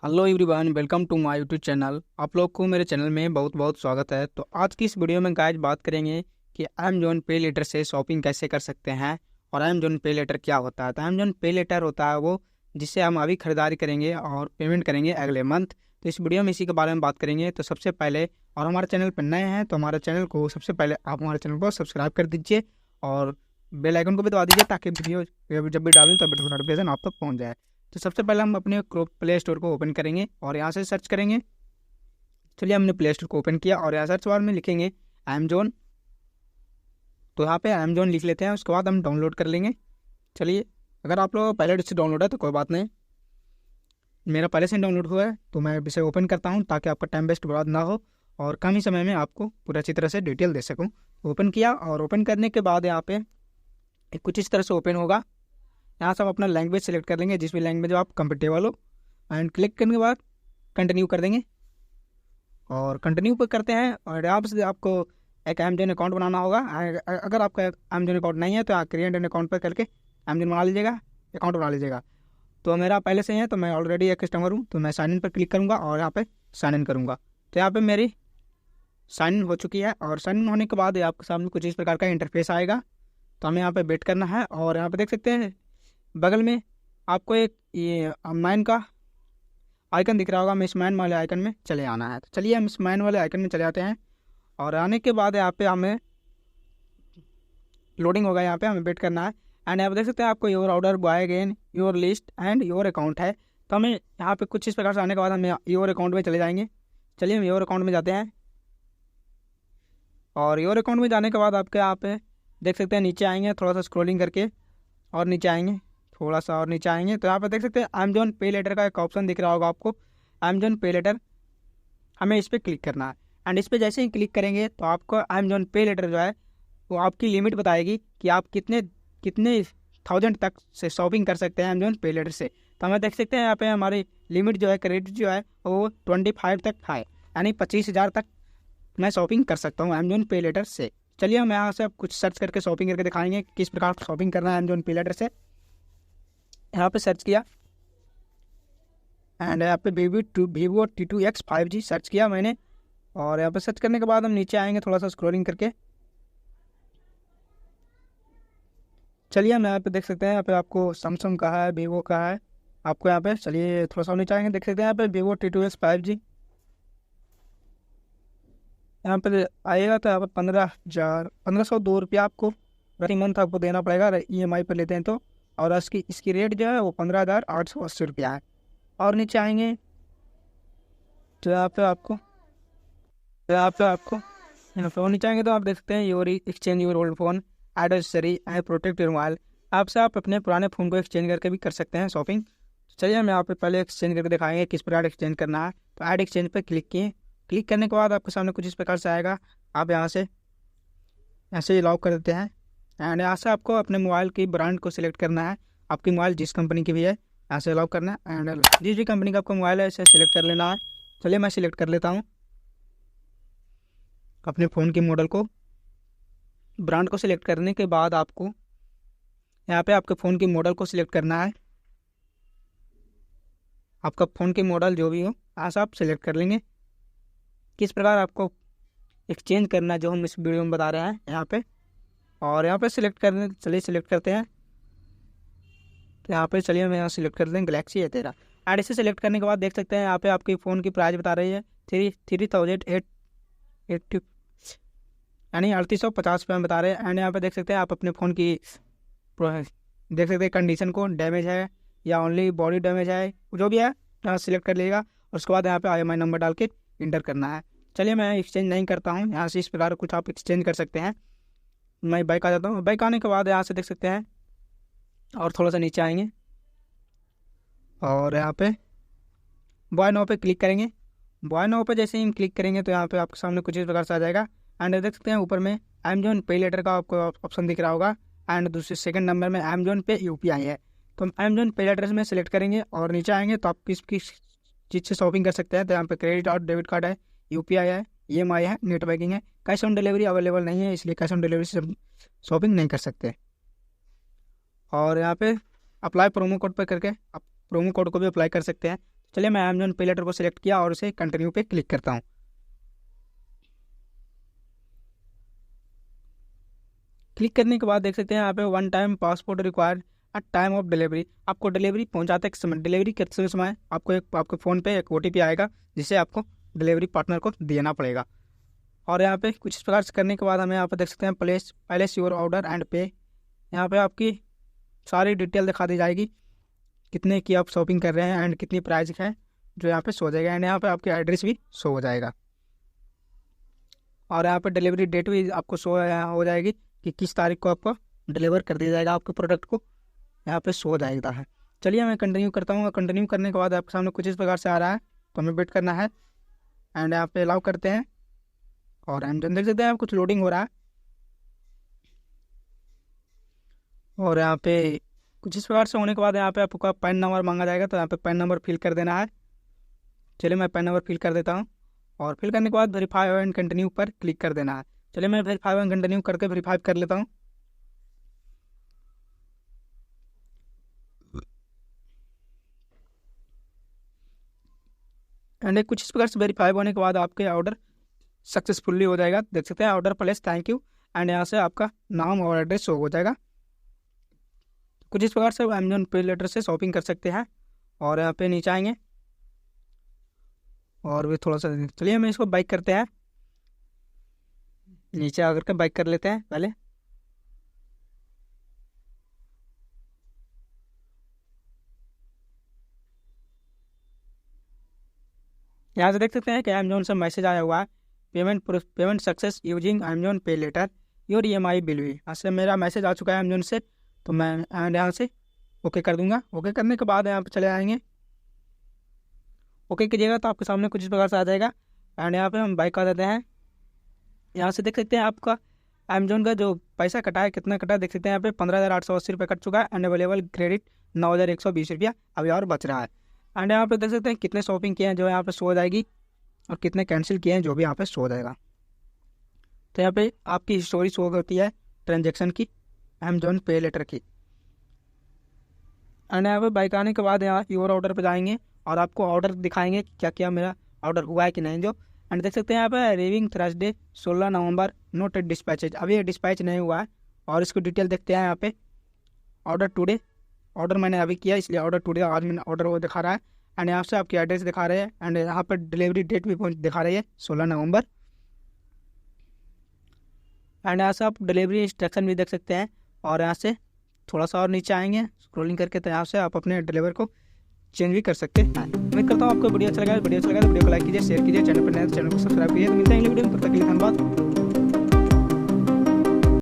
Hello everyone, welcome to my YouTube channel. आप लोग को मेरे चैनल में बहुत बहुत स्वागत है। तो आज की इस वीडियो में गाइस बात करेंगे कि अमेजॉन पे लेटर से शॉपिंग कैसे कर सकते हैं और अमेजॉन पे लेटर क्या होता है। तो अमेजॉन पे लेटर होता है वो जिससे हम अभी खरीदारी करेंगे और पेमेंट करेंगे अगले मंथ। तो इस वीडियो में इसी के बारे में बात करेंगे। तो सबसे पहले, और हमारे चैनल पर नए हैं तो हमारे चैनल को सबसे पहले आप हमारे चैनल को सब्सक्राइब कर दीजिए और बेल आइकन को भी दबा दीजिए ताकि वीडियो जब भी डालें तब नोटिफिकेशन आप तक पहुँच जाए। तो सबसे पहले हम अपने प्ले स्टोर को ओपन करेंगे और यहाँ से सर्च करेंगे। चलिए, हमने प्ले स्टोर को ओपन किया और यहाँ सर्च बार में लिखेंगे अमेजॉन। तो यहाँ पे अमेजॉन लिख लेते हैं, उसके बाद हम डाउनलोड कर लेंगे। चलिए, अगर आप लोग पहले से डाउनलोड है तो कोई बात नहीं, मेरा पहले से डाउनलोड हुआ है तो मैं इसे ओपन करता हूँ ताकि आपका टाइम वेस्ट बर्बाद ना हो और कम ही समय में आपको पूरा अच्छी तरह से डिटेल दे सकूँ। ओपन किया और ओपन करने के बाद यहाँ पे कुछ इस तरह से ओपन होगा। यहाँ से हम अपना लैंग्वेज सेलेक्ट कर लेंगे, जिस भी लैंग्वेज आप कंफर्टेबल हो, एंड क्लिक करने के बाद कंटिन्यू कर देंगे और कंटिन्यू पर करते हैं। और यहाँ से आपको एक अमेजॉन अकाउंट बनाना होगा। अगर आपका अमेजॉन अकाउंट नहीं है तो आप क्रिएट एन अकाउंट पर करके अमेजॉन बना लीजिएगा, अकाउंट बना लीजिएगा। तो मेरा पहले से है तो मैं ऑलरेडी एक कस्टमर हूँ, तो मैं साइन इन पर क्लिक करूँगा और यहाँ पर साइन इन करूँगा। तो यहाँ पर मेरी साइन इन हो चुकी है और साइन इन होने के बाद आपके सामने कुछ इस प्रकार का इंटरफेस आएगा। तो हमें यहाँ पर वेट करना है और यहाँ पर देख सकते हैं बगल में आपको एक ये मैन का आइकन दिख रहा होगा। हमें इस मैन वाले आइकन में चले आना है। तो चलिए, हम इस मैन वाले आइकन में चले आते हैं और आने के बाद यहाँ पे हमें लोडिंग होगा। यहाँ पे हमें वेट करना है एंड यहाँ पे देख सकते हैं आपको your order boy again your list and your account है। तो हमें यहाँ पे कुछ इस प्रकार से आने के बाद हमें योर अकाउंट में चले जाएंगे। चलिए, हम योर अकाउंट में जाते हैं और योर अकाउंट में जाने के बाद आपके यहाँ पे देख सकते हैं नीचे आएंगे, थोड़ा सा स्क्रॉलिंग करके और नीचे आएंगे, थोड़ा सा और नीचे आएंगे तो यहाँ पर देख सकते हैं अमेजॉन पे लेटर का एक ऑप्शन दिख रहा होगा आपको, अमेजॉन पे लेटर। हमें इस पर क्लिक करना है एंड इस पर जैसे ही क्लिक करेंगे तो आपको अमेजॉन पे लेटर जो है वो आपकी लिमिट बताएगी कि आप कितने कितने थाउजेंड तक से शॉपिंग कर सकते हैं अमेजॉन पे लेटर से। तो हमें देख सकते हैं यहाँ पे हमारी लिमिट जो है, क्रेडिट जो है वो 25 तक है, यानी 25,000 तक मैं शॉपिंग कर सकता हूँ अमेजॉन पे लेटर से। चलिए, हम यहाँ से अब कुछ सर्च करके शॉपिंग करके दिखाएंगे किस प्रकार शॉपिंग करना है अमेजॉन पे लेटर से। यहाँ पे सर्च किया एंड यहाँ पे वीवो T2X 5G सर्च किया मैंने और यहाँ पे सर्च करने के बाद हम नीचे आएंगे थोड़ा सा स्क्रॉलिंग करके। चलिए, हम यहाँ पे देख सकते हैं यहाँ पे आपको सैमसंग का है, वीवो का है आपको यहाँ पे। चलिए, थोड़ा सा नीचे आएंगे, देख सकते हैं यहाँ पे वीवो T2X 5G यहाँ पे आएगा। तो यहाँ पे 1502 रुपया आपको प्रति मंथ आपको देना पड़ेगा EMI पर लेते हैं तो। और इसकी रेट जो है वो 15,880 रुपया है। और नीचे आएंगे तो यहाँ पे आपको और नीचे आएंगे तो आप देख सकते हैं your exchange your old phone adversary and protect your mobile. आपसे आप अपने पुराने फ़ोन को एक्सचेंज करके भी कर सकते हैं शॉपिंग। चलिए, हम यहाँ पे पहले एक्सचेंज करके दिखाएंगे किस प्रकार एक्सचेंज करना है। तो ऐड एक्सचेंज पर क्लिक किए, क्लिक करने के बाद आपके सामने कुछ इस प्रकार से आएगा। आप यहाँ से ऐसे लॉक कर देते हैं एंड यहाँ से आपको अपने मोबाइल की ब्रांड को सिलेक्ट करना है। आपकी मोबाइल जिस कंपनी की भी है ऐसे लॉक करना है एंड जिस भी कंपनी का आपका मोबाइल है इसे सिलेक्ट कर लेना है। चलिए, मैं सिलेक्ट कर लेता हूँ अपने फ़ोन के मॉडल को। ब्रांड को सिलेक्ट करने के बाद आपको यहाँ पे आपके फ़ोन के मॉडल को सिलेक्ट करना है। आपका फ़ोन के मॉडल जो भी हो ऐसा आप सिलेक्ट कर लेंगे। किस प्रकार आपको एक्सचेंज करना है जो हम इस वीडियो में बता रहे हैं यहाँ पे। और यहाँ पे सिलेक्ट करने, चलिए सिलेक्ट करते हैं। तो यहाँ पे चलिए, मैं यहाँ सिलेक्ट कर दें गैलेक्सी A13 एंड इसे सिलेक्ट करने के बाद देख सकते हैं यहाँ पे आपके फ़ोन की प्राइस बता रही है 3,880 यानी 3850 रुपये में बता रहे हैं। एंड यहाँ पे देख सकते हैं आप अपने फ़ोन की देख सकते हैं कंडीशन को, डैमेज है या ओनली बॉडी डैमेज है, जो भी है यहाँ सिलेक्ट कर लीजिएगा। उसके बाद यहाँ पे IMI नंबर डाल के इंटर करना है। चलिए, मैं एक्सचेंज नहीं करता हूँ, यहाँ से इस प्रकार कुछ आप एक्सचेंज कर सकते हैं। मैं बाइक आ जाता हूँ। बाइक आने के बाद यहाँ से देख सकते हैं और थोड़ा सा नीचे आएंगे और यहाँ पे बॉय नाउ पे क्लिक करेंगे। बॉय नाउ पे जैसे ही हम क्लिक करेंगे तो यहाँ पे आपके सामने कुछ इस प्रकार से आ जाएगा एंड देख सकते हैं ऊपर में अमेजॉन पे लेटर का आपको ऑप्शन दिख रहा होगा एंड दूसरे सेकंड नंबर में अमेजॉन पे UPI है। तो हम अमेजॉन पे लेटर में सेलेक्ट करेंगे और नीचे आएंगे तो आप किस चीज़ से शॉपिंग कर सकते हैं। तो यहाँ पे क्रेडिट और डेबिट कार्ड है, UPI है, EMI है, नेट बैंकिंग है। कैश ऑन डिलीवरी अवेलेबल नहीं है, इसलिए कैश ऑन डिलीवरी से शॉपिंग नहीं कर सकते। और यहाँ पे अप्लाई प्रोमो कोड पर करके आप प्रोमो कोड को भी अप्लाई कर सकते हैं। चलिए मैं अमेजोन पे लेटर को सिलेक्ट किया और उसे कंटिन्यू पे क्लिक करता हूँ। क्लिक करने के बाद देख सकते हैं यहाँ पे one time passport required at time of delivery. आपको डिलीवरी पहुँचाते समय, डिलीवरी करते समय आपके फ़ोन पे एक OTP आएगा जिसे आपको डिलीवरी पार्टनर को देना पड़ेगा। और यहाँ पे कुछ इस प्रकार से करने के बाद हमें यहाँ पे देख सकते हैं प्लेस योर ऑर्डर एंड पे। यहाँ पे आपकी सारी डिटेल दिखा दी जाएगी, कितने की आप शॉपिंग कर रहे हैं एंड कितनी प्राइस है जो यहाँ पे शो हो जाएगा। एंड यहाँ पे आपकी एड्रेस भी शो हो जाएगा और यहाँ पे डिलीवरी डेट भी आपको शो हो जाएगी कि किस तारीख को आपको डिलीवर कर दिया जाएगा आपके प्रोडक्ट को, यहाँ पे शो हो जाएगा है। चलिए मैं कंटिन्यू करता हूँ। कंटिन्यू करने के बाद आपके सामने कुछ इस प्रकार से आ रहा है, तो हमें वेट करना है एंड यहाँ पे अलाउ करते हैं। और अमेजोन देख सकते हैं कुछ लोडिंग हो रहा है और यहाँ पे कुछ इस प्रकार से होने के बाद यहाँ पे आपका पैन नंबर मांगा जाएगा, तो यहाँ पे पैन नंबर फिल कर देना है। चलिए मैं पैन नंबर फिल कर देता हूँ और फिल करने के बाद वेरीफाई एंड कंटिन्यू पर क्लिक कर देना है। चलिए मैं वेरीफाई एंड कंटिन्यू करके वेरीफाई कर लेता हूँ। एंड कुछ इस प्रकार से वेरीफाई होने के बाद आपके ऑर्डर सक्सेसफुली हो जाएगा। देख सकते हैं order place, thank you. And यहाँ से आपका नाम और एड्रेस शो हो जाएगा। कुछ इस प्रकार से अमेजोन पे लेटर से शॉपिंग कर सकते हैं। और यहाँ पे नीचे आएंगे और भी थोड़ा सा, चलिए हम इसको बाइक करते हैं, नीचे आकर के बाइक कर लेते हैं पहले। यहाँ से देख सकते हैं कि अमेजोन से मैसेज आया हुआ है, पेमेंट सक्सेस यूजिंग अमेजोन पे लेटर, योर EMI बिल भी। यहाँ से मेरा मैसेज आ चुका है अमेजोन से, तो मैं यहाँ से ओके कर दूंगा। ओके करने के बाद यहाँ पे चले आएंगे, ओके कीजिएगा तो आपके सामने कुछ इस प्रकार से आ जाएगा। एंड यहाँ पे हम बाइक कर देते हैं। यहाँ से देख सकते हैं आपका अमेजोन का जो पैसा कटा है, कितना कटा है देख सकते हैं यहाँ पे 15,880 रुपये कट चुका है। एंड अवेलेबल क्रेडिट 9,120 रुपया अभी और बच रहा है। एंड यहाँ पे देख सकते हैं कितने शॉपिंग किए हैं जो यहाँ पे शो हो जाएगी और कितने कैंसिल किए हैं जो भी यहाँ पे शो हो जाएगा। तो यहाँ पे आपकी हिस्टोरी शो होती है ट्रांजेक्शन की, अमेजोन पे लेटर की। एंड यहाँ पे बाइक आने के बाद यहाँ योर ऑर्डर पे जाएंगे और आपको ऑर्डर दिखाएंगे क्या क्या मेरा ऑर्डर हुआ है कि नहीं जो। एंड देख सकते हैं यहाँ पे अराइविंग थर्सडे 16 नवंबर, नोट डिस्पैचेज, अभी ये डिस्पैच नहीं हुआ है। और इसको डिटेल देखते हैं यहाँ पे, ऑर्डर टुडे, ऑर्डर मैंने अभी किया इसलिए ऑर्डर टुडे आज मैंने ऑर्डर वो दिखा रहा है। एंड यहाँ से आपकी एड्रेस दिखा रहे हैं एंड यहाँ पर डिलीवरी डेट भी दिखा रही है 16 नवंबर। एंड यहाँ से आप डिलीवरी इंस्ट्रक्शन भी देख सकते हैं। और यहाँ से थोड़ा सा और नीचे आएंगे स्क्रॉलिंग करके, तो यहाँ से आप अपने डिलीवर को चेंज भी कर सकते हैं। उम्मीद करता हूँ आपको वीडियो अच्छा लगा। वीडियो अच्छा लगा तो वीडियो को लाइक कीजिए, शेयर कीजिए, चैनल पर नए चैनल को सब्सक्राइब कीजिए। तो मिलते हैं अगली वीडियो में, तब तक के लिए धन्यवाद।